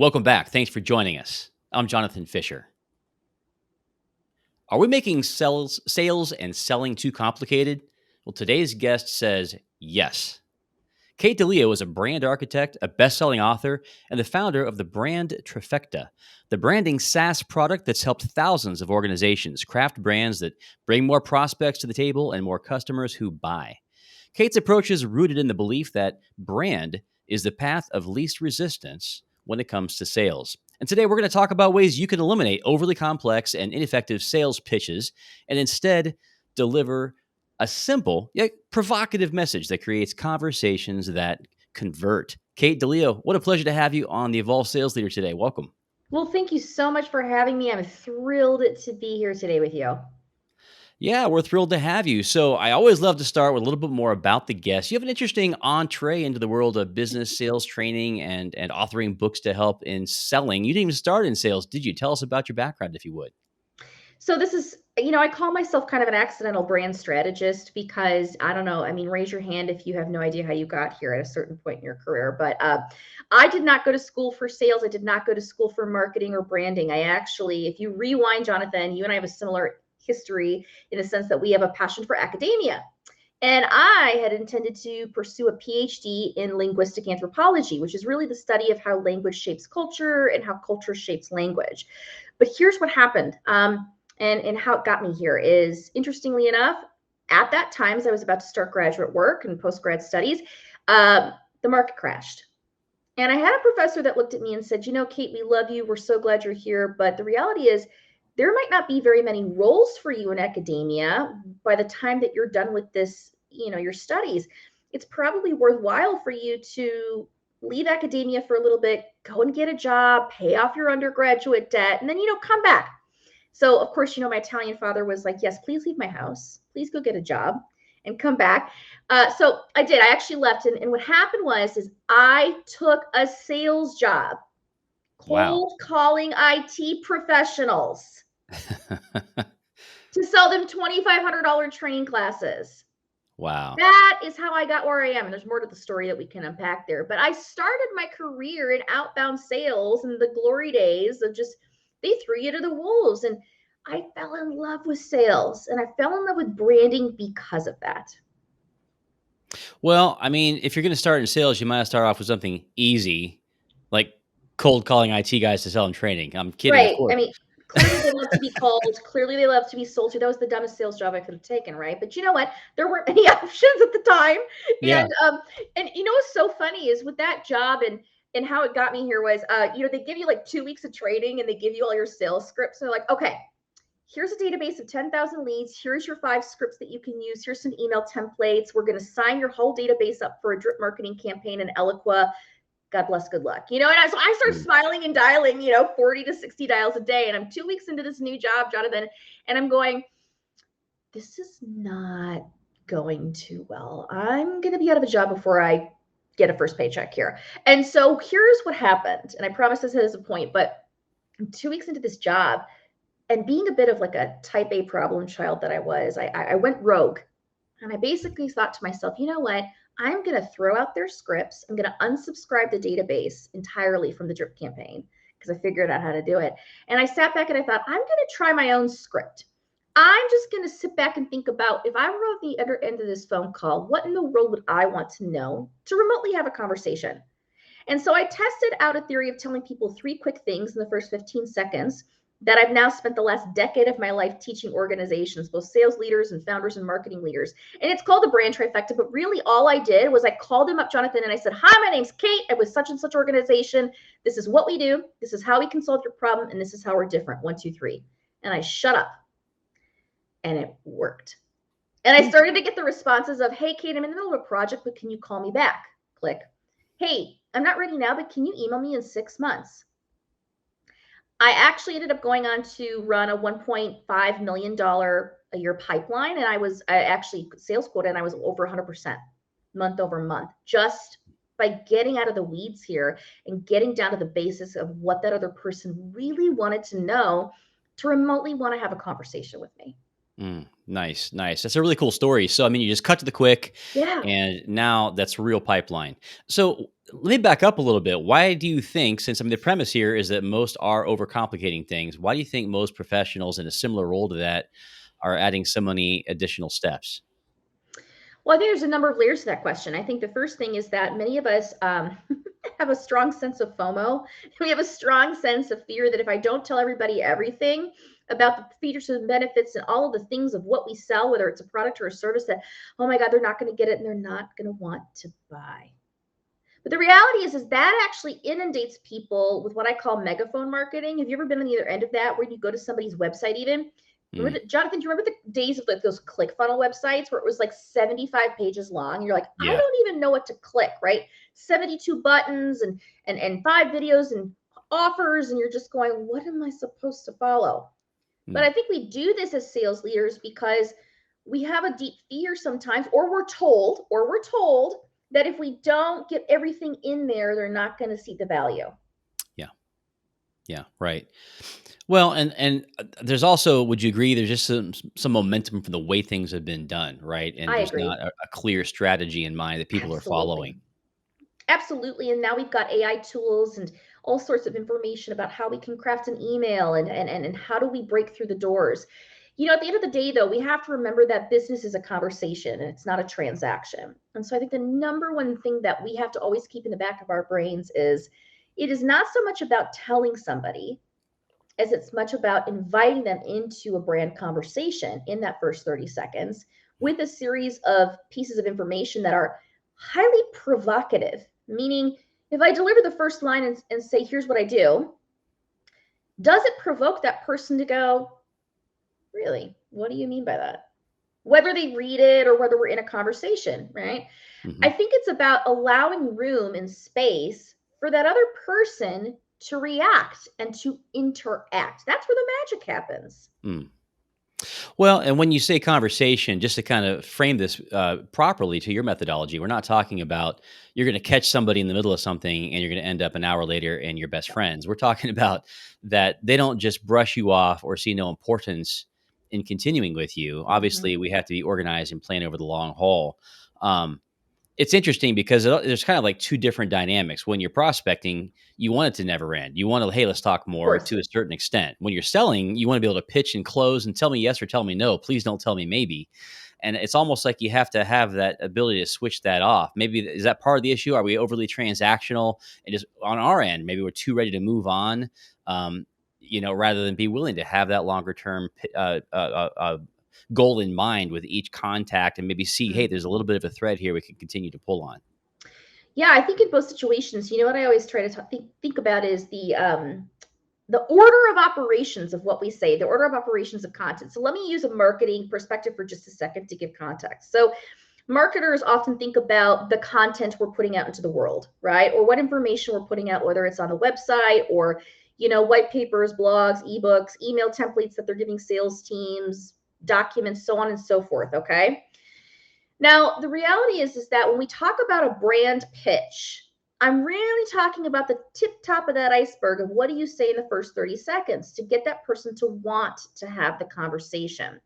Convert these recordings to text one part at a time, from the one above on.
Welcome back. Thanks for joining us. I'm Jonathan Fisher. Are we making sales and selling too complicated? Well, today's guest says yes. Kate DiLeo is a brand architect, a best-selling author, and the founder of the Brand Trifecta, the branding SaaS product that's helped thousands of organizations craft brands that bring more prospects to the table and more customers who buy. Kate's approach is rooted in the belief that brand is the path of least resistance when it comes to sales. And today we're going to talk about ways you can eliminate overly complex and ineffective sales pitches and instead deliver a simple yet provocative message that creates conversations that convert. Kate DiLeo, what a pleasure to have you on the Evolve Sales Leader today. Welcome. Well, thank you so much for having me. I'm thrilled to be here today with you. Yeah, we're thrilled to have you. So I always love to start with a little bit more about the guest. You have an interesting entree into the world of business sales training and authoring books to help in selling. You didn't even start in sales, did you? Tell us about your background, if you would. So this is, I call myself kind of an accidental brand strategist because I don't know. I mean, raise your hand if you have no idea how you got here at a certain point in your career. But I did not go to school for sales. I did not go to school for marketing or branding. I actually, if you rewind, Jonathan, you and I have a similar history in the sense that we have a passion for academia. And I had intended to pursue a PhD in linguistic anthropology, which is really the study of how language shapes culture and how culture shapes language. But here's what happened. And how it got me here is, interestingly enough, at that time, as I was about to start graduate work and post-grad studies, the market crashed. And I had a professor that looked at me and said, Kate, we love you. We're so glad you're here. But the reality is there might not be very many roles for you in academia by the time that you're done with this, your studies. It's probably worthwhile for you to leave academia for a little bit, go and get a job, pay off your undergraduate debt, and then, come back. So, of course, my Italian father was like, yes, please leave my house. Please go get a job and come back. So I did. I actually left. And what happened was I took a sales job, cold calling IT professionals to sell them $2,500 training classes. Wow. That is how I got where I am. And there's more to the story that we can unpack there. But I started my career in outbound sales in the glory days of just, they threw you to the wolves. And I fell in love with sales and I fell in love with branding because of that. Well, I mean, if you're going to start in sales, you might start off with something easy, like cold calling IT guys to sell them training. I'm kidding, Right. of course. I mean, clearly they love to be called. Clearly they love to be sold to. That was the dumbest sales job I could have taken, right? But you know what? There weren't any options at the time. Yeah. And what's so funny is with that job and how it got me here was, they give you like 2 weeks of training and they give you all your sales scripts. And they're like, okay, here's a database of 10,000 leads. Here's your 5 scripts that you can use. Here's some email templates. We're going to sign your whole database up for a drip marketing campaign in Eloqua. God bless, good luck. And so I start smiling and dialing, 40 to 60 dials a day. And I'm 2 weeks into this new job, Jonathan, and I'm going, this is not going too well. I'm going to be out of a job before I get a first paycheck here. And so here's what happened. And I promise this is a point, but I'm 2 weeks into this job and being a bit of like a type A problem child that I was, I went rogue. And I basically thought to myself, you know what? I'm going to throw out their scripts. I'm going to unsubscribe the database entirely from the drip campaign because I figured out how to do it. And I sat back and I thought, I'm going to try my own script. I'm just going to sit back and think about if I were at the other end of this phone call, what in the world would I want to know to remotely have a conversation? And so I tested out a theory of telling people 3 quick things in the first 15 seconds that I've now spent the last decade of my life teaching organizations, both sales leaders and founders and marketing leaders. And it's called the Brand Trifecta, but really all I did was I called him up, Jonathan, and I said, hi, my name's Kate. I'm with such and such organization. This is what we do. This is how we can solve your problem. And this is how we're different. 1, 2, 3. And I shut up. And it worked. And I started to get the responses of, hey, Kate, I'm in the middle of a project, but can you call me back? Click. Hey, I'm not ready now, but can you email me in 6 months? I actually ended up going on to run a $1.5 million a year pipeline. And I actually sales quota, and I was over 100% month over month, just by getting out of the weeds here and getting down to the basis of what that other person really wanted to know to remotely want to have a conversation with me. Nice. That's a really cool story. So, I mean, you just cut to the quick, Yeah. and now that's real pipeline. So let me back up a little bit. Why do you think, since I mean, the premise here is that most are overcomplicating things, why do you think most professionals in a similar role to that are adding so many additional steps? Well, I think there's a number of layers to that question. I think the first thing is that many of us have a strong sense of FOMO. We have a strong sense of fear that if I don't tell everybody everything about the features and benefits and all of the things of what we sell, whether it's a product or a service, that, oh my God, they're not going to get it and they're not going to want to buy. But the reality is that actually inundates people with what I call megaphone marketing. Have you ever been on the other end of that, where you go to somebody's website even? Mm, Jonathan, do you remember the days of like those ClickFunnels websites where it was like 75 pages long? You're like, I yeah. don't even know what to click, right? 72 buttons and 5 videos and offers, and you're just going, what am I supposed to follow? But Mm. I think we do this as sales leaders because we have a deep fear sometimes, or we're told that if we don't get everything in there, they're not going to see the value. Yeah. Yeah. Right. Well, and there's also, would you agree, there's just some momentum from the way things have been done, right? And I there's agree. not a clear strategy in mind that people are following. Absolutely. Absolutely. And now we've got AI tools and all sorts of information about how we can craft an email and how do we break through the doors. At the end of the day, though, we have to remember that business is a conversation and it's not a transaction. And so I think the number one thing that we have to always keep in the back of our brains is it is not so much about telling somebody as it's much about inviting them into a brand conversation in that first 30 seconds with a series of pieces of information that are highly provocative. Meaning, if I deliver the first line and say, here's what I do, does it provoke that person to go, really? What do you mean by that? Whether they read it or whether we're in a conversation, right? Hmm. I think it's about allowing room and space for that other person to react and to interact. That's where the magic happens. Mm. Well, and when you say conversation, just to kind of frame this properly to your methodology, we're not talking about you're going to catch somebody in the middle of something and you're going to end up an hour later and you're best friends. We're talking about that they don't just brush you off or see no importance in continuing with you. Mhm. Obviously, we have to be organized and plan over the long haul. Um, it's interesting because there's kind of like two different dynamics. When you're prospecting, you want it to never end. You want to, hey, let's talk Of more course. to a certain extent. When you're selling, you want to be able to pitch and close and tell me yes or tell me no. Please don't tell me maybe. And it's almost like you have to have that ability to switch that off. Maybe is that part of the issue? Are we overly transactional and just on our end, maybe we're too ready to move on, rather than be willing to have that longer term goal in mind with each contact and maybe see, hey, there's a Mhm. little bit of a thread here we can continue to pull on. Yeah, I think in both situations, what I always try to think about is the order of operations of what we say, the order of operations of content. So let me use a marketing perspective for just a second to give context. So marketers often think about the content we're putting out into the world, right? Or what information we're putting out, whether it's on a website or, white papers, blogs, ebooks, email templates that they're giving sales teams, documents, so on and so forth. Okay. Now, the reality is that when we talk about a brand pitch, I'm really talking about the tip top of that iceberg of what do you say in the first 30 seconds to get that person to want to have the conversation.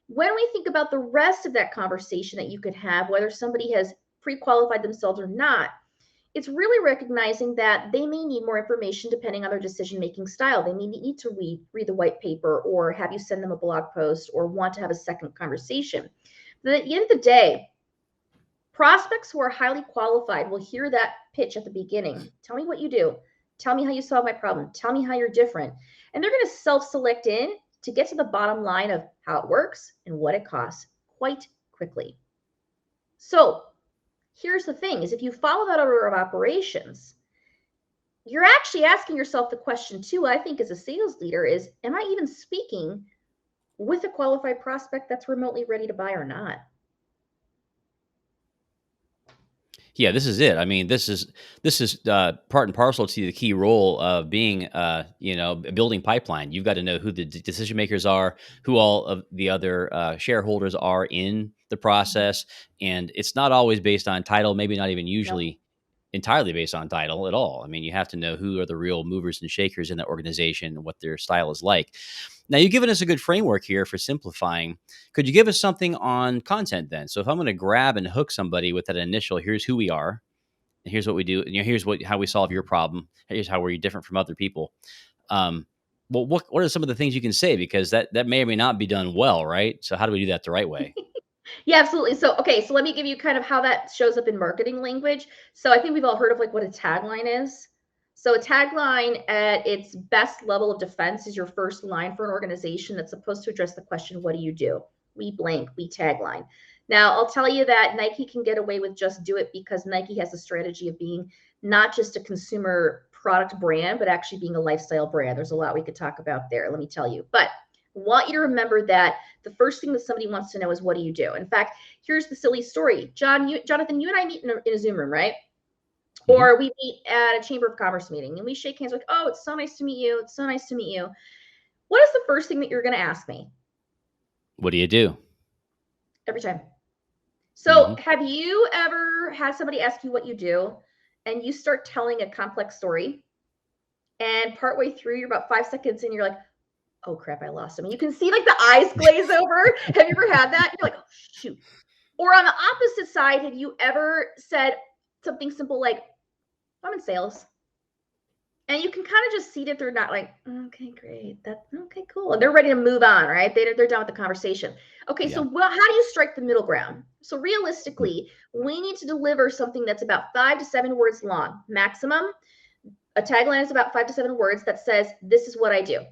When we think about the rest of that conversation that you could have, whether somebody has pre qualified themselves or not, it's really recognizing that they may need more information depending on their decision making style. They may need to read the white paper or have you send them a blog post or want to have a second conversation. But at the end of the day, prospects who are highly qualified will hear that pitch at the beginning. Tell me what you do. Tell me how you solve my problem. Tell me how you're different. And they're going to self select in to get to the bottom line of how it works and what it costs quite quickly. So here's the thing is if you follow that order of operations, you're actually asking yourself the question too, I think as a sales leader is, am I even speaking with a qualified prospect that's remotely ready to buy or not? Yeah, this is it. I mean, this is part and parcel to the key role of being, a building pipeline. You've got to know who the decision makers are, who all of the other shareholders are in the process, and it's not always based on title. Maybe not even No. usually entirely based on title at all. I mean, you have to know who are the real movers and shakers in that organization and what their style is like. Now, you've given us a good framework here for simplifying. Could you give us something on content then? So, if I'm going to grab and hook somebody with that initial, here's who we are, and here's what we do, and here's how we solve your problem. Here's how we're different from other people. Um, well, what are some of the things you can say, because that may or may not be done well, right? So how do we do that the right way? Yeah, absolutely. So, okay, so let me give you kind of how that shows up in marketing language. So, I think we've all heard of like what a tagline is. So, a tagline at its best level of defense is your first line for an organization that's supposed to address the question, what do you do? We blank, we tagline. Now, I'll tell you that Nike can get away with just do it because Nike has a strategy of being not just a consumer product brand, but actually being a lifestyle brand. There's a lot we could talk about there, let me tell you. But I want you to remember that the first thing that somebody wants to know is, what do you do? In fact, here's the silly story. Jonathan, you and I meet in a Zoom room, right? Mhm. Or we meet at a Chamber of Commerce meeting and we shake hands like, oh, it's so nice to meet you. It's so nice to meet you. What is the first thing that you're going to ask me? What do you do? Every time. So, Mhm. have you ever had somebody ask you what you do and you start telling a complex story, and partway through, you're about 5 seconds in, you're like, oh crap, I lost him. You can see like the eyes glaze over. Have you ever had that? You're like, oh, shoot. Or on the opposite side, have you ever said something simple like, I'm in sales? And you can kind of just see that they're not like, okay, great. That's okay, cool. And they're ready to move on, right? They're done with the conversation. Okay, so Yeah. well, how do you strike the middle ground? So Mm. realistically, we need to deliver something that's about 5 to 7 words long, maximum. A tagline is about 5 to 7 words that says, this is what I do.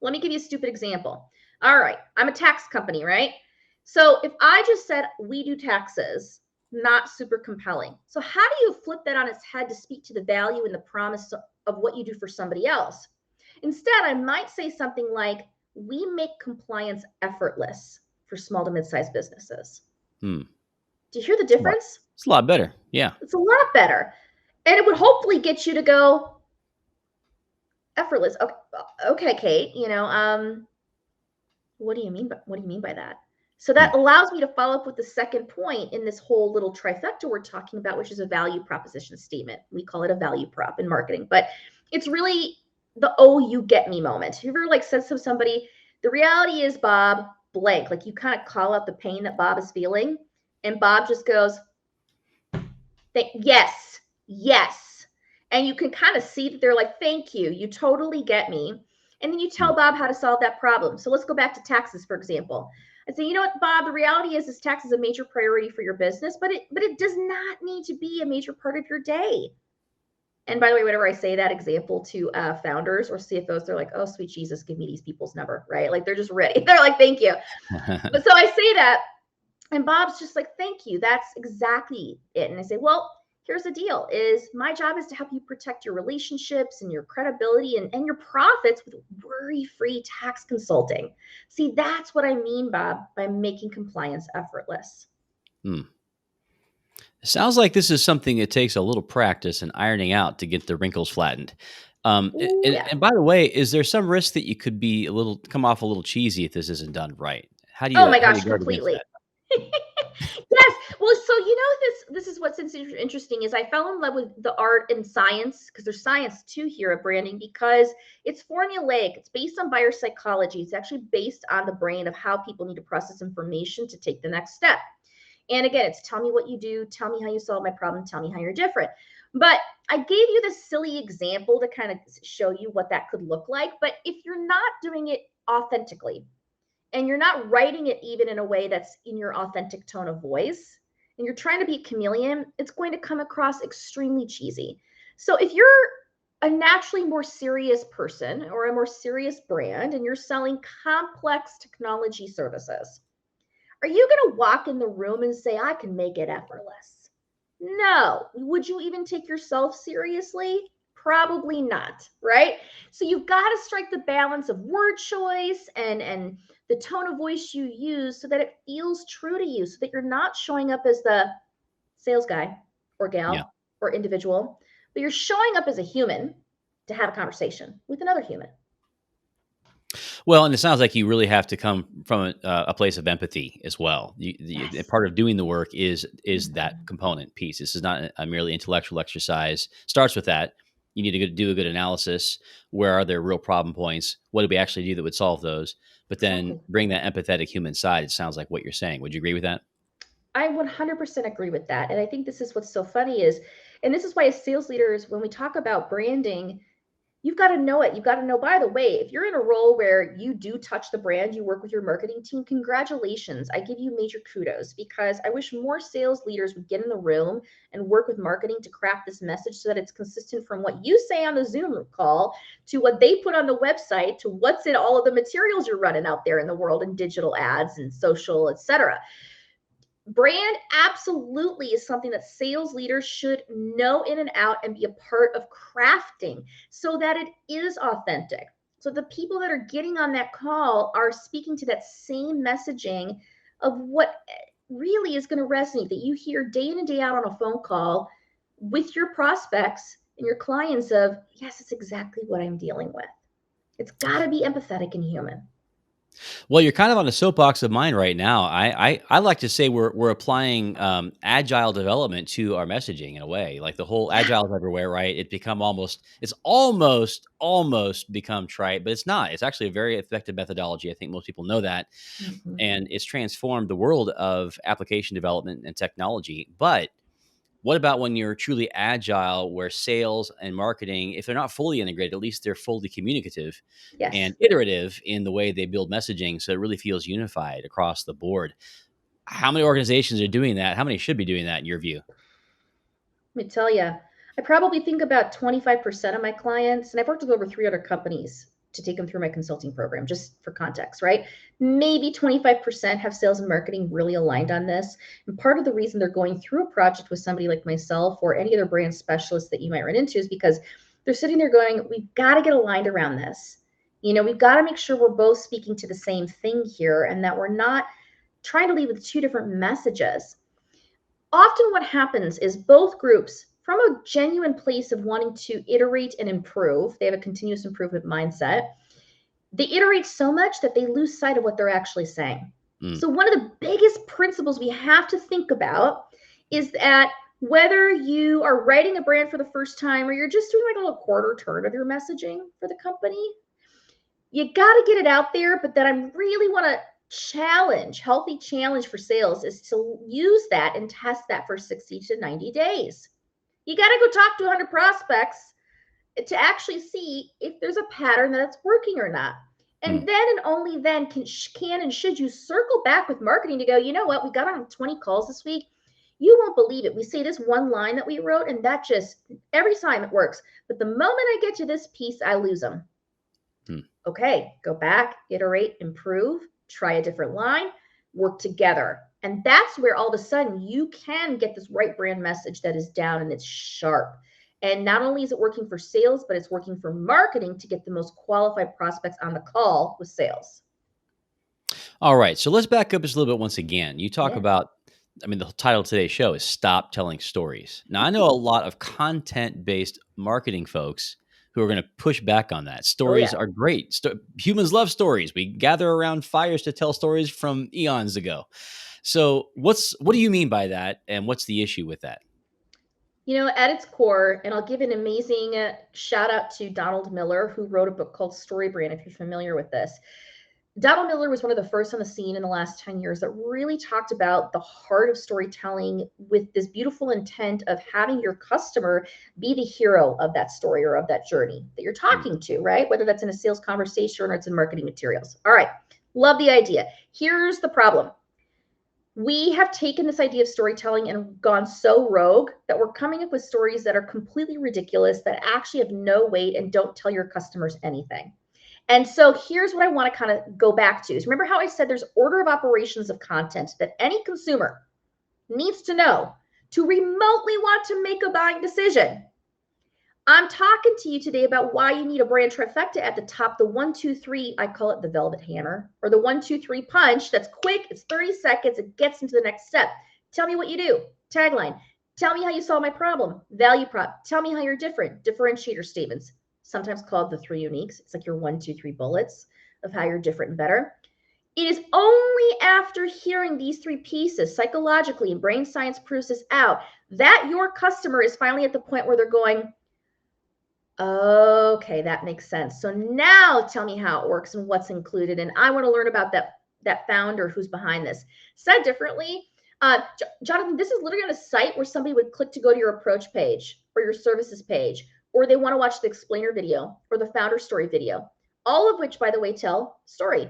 Let me give you a stupid example. All right, I'm a tax company, right? So if I just said we do taxes, not super compelling. So how do you flip that on its head to speak to the value and the promise of what you do for somebody else? Instead, I might say something like, we make compliance effortless for small to mid-sized businesses. Hmm. Do you hear the It's a lot. difference? It's a lot better. Yeah. It's a lot better. And it would hopefully get you to go effortless. Okay, okay, Kate, what do you mean by that? So Hmm. that allows me to follow up with the second point in this whole little trifecta we're talking about, which is a value proposition statement. We call it a value prop in marketing, but it's really the oh you get me moment. Have you ever like said to somebody, the reality is Bob blank, like you kind of call out the pain that Bob is feeling, and Bob just goes, yes, yes. And you can kind of see that they're like, thank you. You totally get me. And then you Hmm. tell Bob how to solve that problem. So let's go back to taxes, for example. I say, you know what, Bob, the reality is tax is a major priority for your business, but it does not need to be a major part of your day. And by the way, whenever I say that example to founders or CFOs, they're like, oh, sweet Jesus, give me these people's number, right? Like they're just ready. They're like, thank you. But so I say that, and Bob's just like, thank you. That's exactly it. And I say, well, here's the deal is my job is to help you protect your relationships and your credibility and your profits with worry-free tax consulting. See, that's what I mean, Bob, by making compliance effortless. Hmm. It sounds like this is something that takes a little practice and ironing out to get the wrinkles flattened. Ooh, And, yeah. and by the way, is there some risk that you could be come off a little cheesy if this isn't done right? Oh my How do gosh, you guard against completely. that? Yes. Well, so this is what's interesting is I fell in love with the art and science because there's science too here at branding because it's formulaic. It's based on buyer psychology. It's actually based on the brain of how people need to process information to take the next step. And again, it's tell me what you do, tell me how you solve my problem, tell me how you're different. But I gave you this silly example to kind of show you what that could look like. But if you're not doing it authentically, and you're not writing it even in a way that's in your authentic tone of voice, and you're trying to be a chameleon, it's going to come across extremely cheesy. So if you're a naturally more serious person or a more serious brand and you're selling complex technology services, are you going to walk in the room and say, I can make it effortless? No. Would you even take yourself seriously? Probably not, right? So you've got to strike the balance of word choice and the tone of voice you use so that it feels true to you, so that you're not showing up as the sales guy or Yeah. gal or individual, but you're showing up as a human to have a conversation with another human. Well, and it sounds like you really have to come from a place of empathy as well. Yes. Part of doing the work is that Mhm. component piece. This is not a merely intellectual exercise. Starts with that. You need to do a good analysis. Where are there real problem points? What do we actually do that would solve those? But then Exactly. bring that empathetic human side. It sounds like what you're saying. Would you agree with that? I 100% agree with that. And I think this is what's so funny is And this is why as sales leaders, when we talk about branding, you've got to know it. You've got to know, by the way, if you're in a role where you do touch the brand, you work with your marketing team, congratulations. I give you major kudos, because I wish more sales leaders would get in the room and work with marketing to craft this message so that it's consistent from what you say on the Zoom call to what they put on the website to what's in all of the materials you're running out there in the world in digital ads and social, etc. Brand absolutely is something that sales leaders should know in and out and be a part of crafting so that it is authentic. So the people that are getting on that call are speaking to that same messaging of what really is going to resonate, that you hear day in and day out on a phone call with your prospects and your clients of, yes, it's exactly what I'm dealing with. It's got to be empathetic and human. Well, you're kind of on a soapbox of mine right now. I like to say we're applying agile development to our messaging in a way. Like the whole Yeah. agile is everywhere, right? It's almost become trite, but it's not. It's actually a very effective methodology. I think most people know that, Mm-hmm. and it's transformed the world of application development and technology. But what about when you're truly agile, where sales and marketing, if they're not fully integrated, at least they're fully communicative Yes. and iterative in the way they build messaging, so it really feels unified across the board? How many organizations are doing that? How many should be doing that in your view? Let me tell you, I probably think about 25% of my clients, and I've worked with over 300 companies to take them through my consulting program, just for context, right? Maybe 25% have sales and marketing really aligned on this. And part of the reason they're going through a project with somebody like myself or any other brand specialist that you might run into is because they're sitting there going, we've got to get aligned around this. We've got to make sure we're both speaking to the same thing here and that we're not trying to lead with two different messages. Often what happens is both groups, from a genuine place of wanting to iterate and improve, they have a continuous improvement mindset. They iterate so much that they lose sight of what they're actually saying. Mm. So one of the biggest principles we have to think about is that whether you are writing a brand for the first time or you're just doing like a little quarter turn of your messaging for the company, you got to get it out there. But then I really want to healthy challenge for sales is to use that and test that for 60 to 90 days. You got to go talk to 100 prospects to actually see if there's a pattern that's working or not. Mm. And then and only then can and should you circle back with marketing to go, you know what, we got on 20 calls this week. You won't believe it. We say this one line that we wrote, and that just every time it works. But the moment I get to this piece, I lose them. Mm. Okay, go back, iterate, improve, try a different line, work together. And that's where all of a sudden you can get this right brand message that is down and it's sharp. And not only is it working for sales, but it's working for marketing to get the most qualified prospects on the call with sales. All right, so let's back up just a little bit once again. You talk Yeah. about, I mean, the title of today's show is Stop Telling Stories. Now, I know a lot of content-based marketing folks who are going to push back on that. Oh, Stories yeah. are great. Humans love stories. We gather around fires to tell stories from eons ago. So, what do you mean by that, and what's the issue with that? At its core, and I'll give an amazing shout out to Donald Miller, who wrote a book called Story Brand, if you're familiar with this. Donald Miller was one of the first on the scene in the last 10 years that really talked about the heart of storytelling with this beautiful intent of having your customer be the hero of that story or of that journey that you're Mm. talking to, right? Whether that's in a sales conversation or it's in marketing materials. All right. Love the idea. Here's the problem. We have taken this idea of storytelling and gone so rogue that we're coming up with stories that are completely ridiculous, that actually have no weight and don't tell your customers anything. And so here's what I want to kind of go back to is remember how I said there's order of operations of content that any consumer needs to know to remotely want to make a buying decision. I'm talking to you today about why you need a brand trifecta at the top, the 1, 2, 3, I call it the velvet hammer, or the 1, 2, 3 punch. That's quick, it's 30 seconds, it gets into the next step. Tell me what you do. Tagline. Tell me how you solve my problem. Value prop. Tell me how you're different. Differentiator statements, sometimes called the 3 uniques. It's like your 1, 2, 3 bullets of how you're different and better. It is only after hearing these 3 pieces psychologically, and brain science proves this out, that your customer is finally at the point where they're going, okay, that makes sense. So now tell me how it works and what's included. And I want to learn about that founder who's behind this. Said differently, Jonathan, this is literally on a site where somebody would click to go to your approach page or your services page, or they want to watch the explainer video or the founder story video, all of which, by the way, tell story.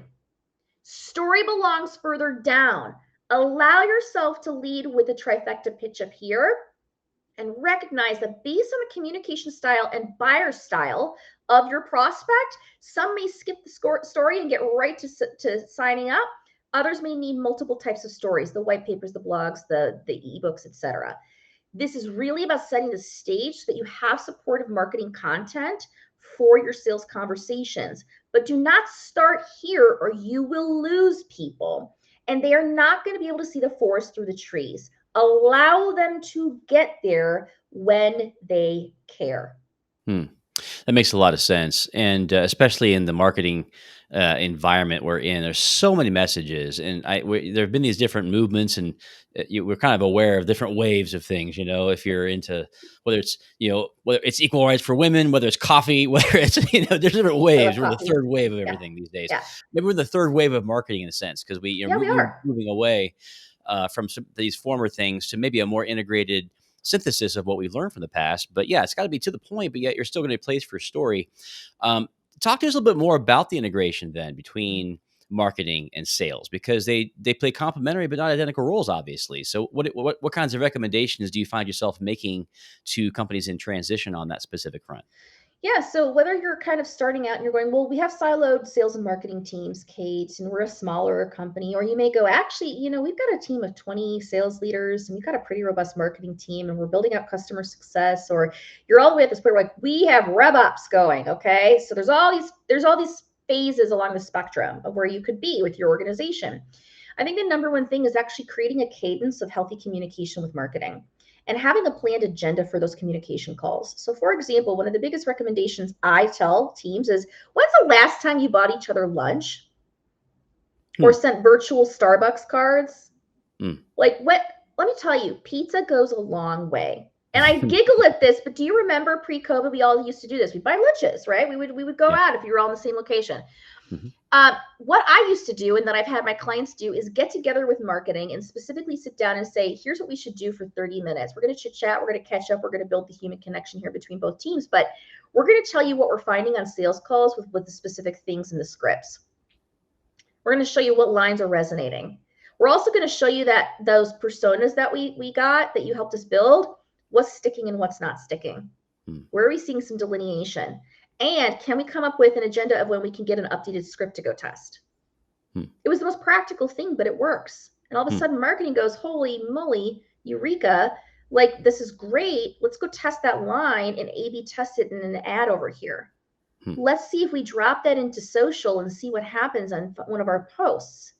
Story belongs further down. Allow yourself to lead with a trifecta pitch up here and recognize that based on the communication style and buyer style of your prospect, some may skip the story and get right to signing up. Others may need multiple types of stories, the white papers, the blogs, the ebooks, etc. This is really about setting the stage so that you have supportive marketing content for your sales conversations. But do not start here or you will lose people. And they are not going to be able to see the forest through the trees. Allow them to get there when they care. That makes a lot of sense, and especially in the marketing environment we're in, there's so many messages, and there have been these different movements, and we're kind of aware of different waves of things. If you're into whether it's equal rights for women, whether it's coffee, whether it's there's different waves. We're the third wave of everything these days. Yeah. Maybe we're the third wave of marketing in a sense because we are moving away from these former things to maybe a more integrated synthesis of what we've learned from the past. But yeah, it's got to be to the point, but yet you're still going to be placed for story. Talk to us a little bit more about the integration then between marketing and sales, because they play complementary but not identical roles, obviously. So what kinds of recommendations do you find yourself making to companies in transition on that specific front? Yeah, so whether you're kind of starting out and you're going, well, we have siloed sales and marketing teams, Kate, and we're a smaller company, or you may go, actually, we've got a team of 20 sales leaders and we've got a pretty robust marketing team and we're building out customer success, or you're all the way at this point where like we have rev ops going, okay? So there's all these phases along the spectrum of where you could be with your organization. I think the number one thing is actually creating a cadence of healthy communication with marketing and having a planned agenda for those communication calls. So for example, one of the biggest recommendations I tell teams is, when's the last time you bought each other lunch or sent virtual Starbucks cards? Like let me tell you, pizza goes a long way. And I giggle at this, but do you remember pre-COVID, we all used to do this. We'd buy lunches, right? We would go out if you were all in the same location. What I used to do, and that I've had my clients do, is get together with marketing and specifically sit down and say, here's what we should do for 30 minutes. We're going to chit chat. We're going to catch up. We're going to build the human connection here between both teams. But we're going to tell you what we're finding on sales calls with the specific things in the scripts. We're going to show you what lines are resonating. We're also going to show you that those personas that we got, that you helped us build, what's sticking and what's not sticking. Where are we seeing some delineation? And can we come up with an agenda of when we can get an updated script to go test? It was the most practical thing, but it works. And all of a sudden marketing goes, holy moly, eureka, like this is great. Let's go test that line and A/B test it in an ad over here. Let's see if we drop that into social and see what happens on one of our posts.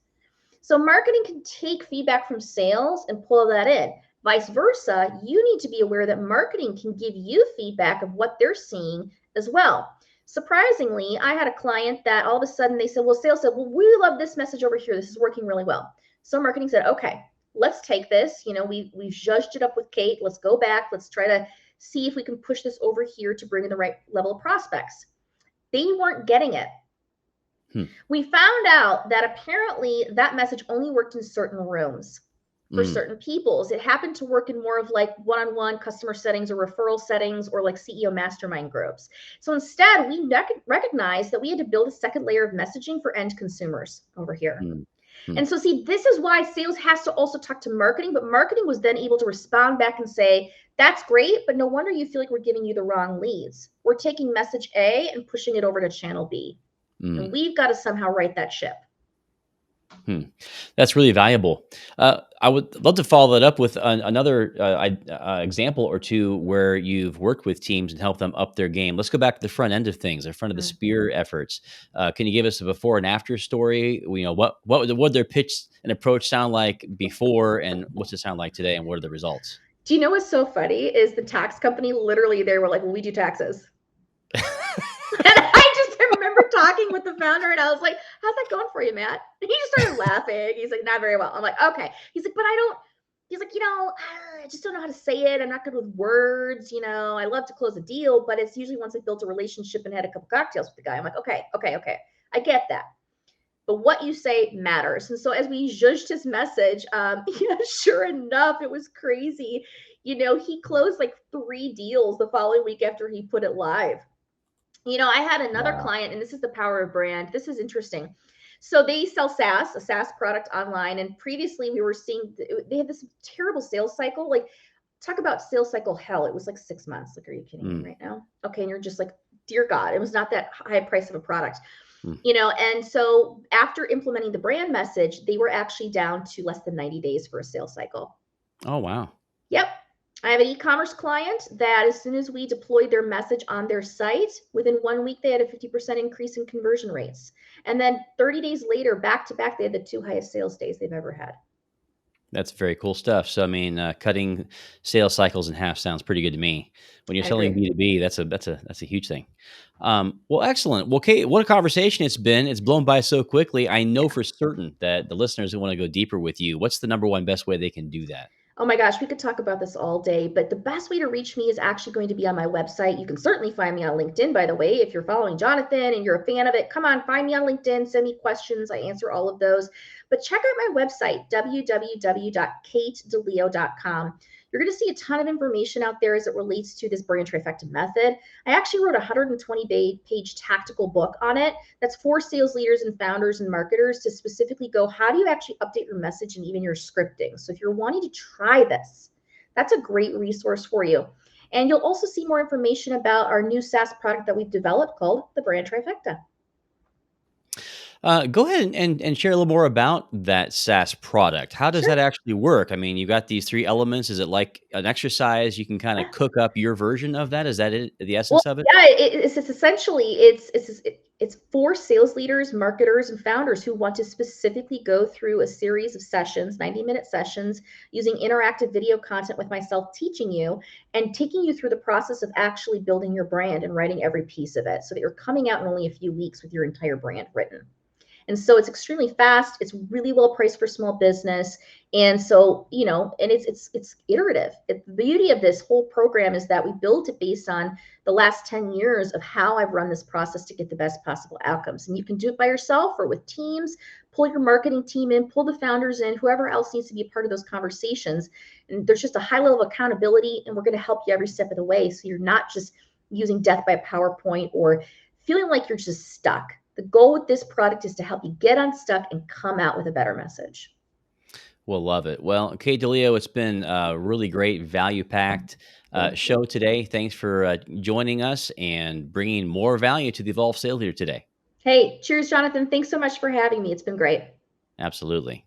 So marketing can take feedback from sales and pull that in. Vice versa, you need to be aware that marketing can give you feedback of what they're seeing as well. Surprisingly, I had a client that all of a sudden they said, well, sales said, well, we love this message over here. This is working really well. So marketing said, okay, let's take this. We've judged it up with Kate. Let's go back. Let's try to see if we can push this over here to bring in the right level of prospects. They weren't getting it. We found out that apparently that message only worked in certain rooms for certain peoples. It happened to work in more of like one-on-one customer settings or referral settings or like CEO mastermind groups. So instead, we recognized that we had to build a second layer of messaging for end consumers over here. And so see, this is why sales has to also talk to marketing, but marketing was then able to respond back and say, that's great, but no wonder you feel like we're giving you the wrong leads. We're taking message A and pushing it over to channel B. And we've got to somehow right that ship. That's really valuable. I would love to follow that up with another example or two where you've worked with teams and helped them up their game. Let's go back to the front end of things, in front of the spear efforts. Can you give us a before and after story? What would their pitch and approach sound like before, and what's it sound like today, and what are the results? Do you know what's so funny is the tax company literally they were like, well, we do taxes. I remember talking with the founder and I was like, how's that going for you, Matt? And he just started laughing. He's like, not very well. I'm like, okay. He's like, but he's like, I just don't know how to say it. I'm not good with words. I love to close a deal, but it's usually once I've built a relationship and had a couple cocktails with the guy. I'm like, okay. I get that. but what you say matters. And so as we judged his message, sure enough, it was crazy. He closed like 3 deals the following week after he put it live. I had another Wow. client, and this is the power of brand. This is interesting. So they sell SaaS, a SaaS product online. And previously we were seeing they had this terrible sales cycle. Like, talk about sales cycle hell. It was like 6 months. Like, are you kidding me right now? Okay. And you're just like, dear God, it was not that high price of a product. Mm. And so after implementing the brand message, they were actually down to less than 90 days for a sales cycle. Oh, wow. Yep. I have an e-commerce client that as soon as we deployed their message on their site, within 1 week, they had a 50% increase in conversion rates. And then 30 days later, back to back, they had the 2 highest sales days they've ever had. That's very cool stuff. So, I mean, cutting sales cycles in half sounds pretty good to me. When you're I selling agree. B2B, that's a huge thing. Well, excellent. Well, Kate, what a conversation it's been. It's blown by so quickly. I know for certain that the listeners want to go deeper with you. What's the number one best way they can do that? Oh my gosh, we could talk about this all day, but the best way to reach me is actually going to be on my website. You can certainly find me on LinkedIn, by the way. If you're following Jonathan and you're a fan of it, come on, find me on LinkedIn, send me questions. I answer all of those. But check out my website, www.katedeleo.com. You're going to see a ton of information out there as it relates to this brand trifecta method. I actually wrote a 120-page tactical book on it that's for sales leaders and founders and marketers to specifically go, how do you actually update your message and even your scripting? So if you're wanting to try this, that's a great resource for you. And you'll also see more information about our new SaaS product that we've developed called the Brand Trifecta. Go ahead and share a little more about that SaaS product. How does Sure. that actually work? I mean, you've got these 3 elements. Is it like an exercise you can kind of Yeah. cook up your version of that? Is that it, the Well, essence of it? yeah, it's essentially it's for sales leaders, marketers, and founders who want to specifically go through a series of sessions, 90-minute sessions, using interactive video content with myself teaching you and taking you through the process of actually building your brand and writing every piece of it so that you're coming out in only a few weeks with your entire brand written. And so it's extremely fast. It's really well priced for small business. And so, and it's iterative. The beauty of this whole program is that we built it based on the last 10 years of how I've run this process to get the best possible outcomes. And you can do it by yourself or with teams, pull your marketing team in, pull the founders in, whoever else needs to be a part of those conversations. And there's just a high level of accountability, and we're going to help you every step of the way. So you're not just using death by PowerPoint or feeling like you're just stuck. The goal with this product is to help you get unstuck and come out with a better message. We'll love it. Well, Kate DiLeo, it's been a really great, value-packed Thank you. show today. Thanks for joining us and bringing more value to the Evolve Sales Leader today. Hey, cheers, Jonathan. Thanks so much for having me. It's been great. Absolutely.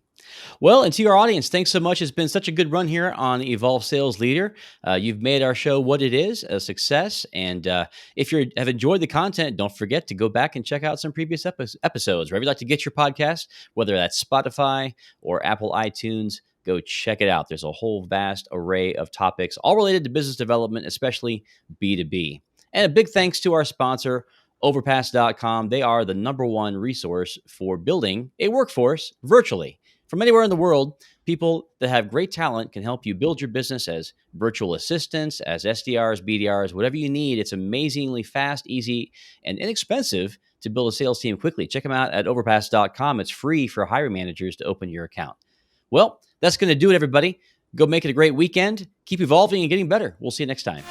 Well, and to your audience, thanks so much. It's been such a good run here on Evolve Sales Leader. You've made our show what it is, a success. And if you have enjoyed the content, don't forget to go back and check out some previous episodes. Wherever you like to get your podcast, whether that's Spotify or Apple iTunes, go check it out. There's a whole vast array of topics, all related to business development, especially B2B. And a big thanks to our sponsor, Overpass.com. They are the #1 resource for building a workforce virtually. From anywhere in the world, people that have great talent can help you build your business as virtual assistants, as SDRs, BDRs, whatever you need. It's amazingly fast, easy, and inexpensive to build a sales team quickly. Check them out at overpass.com. It's free for hiring managers to open your account. Well, that's going to do it, everybody. Go make it a great weekend. Keep evolving and getting better. We'll see you next time.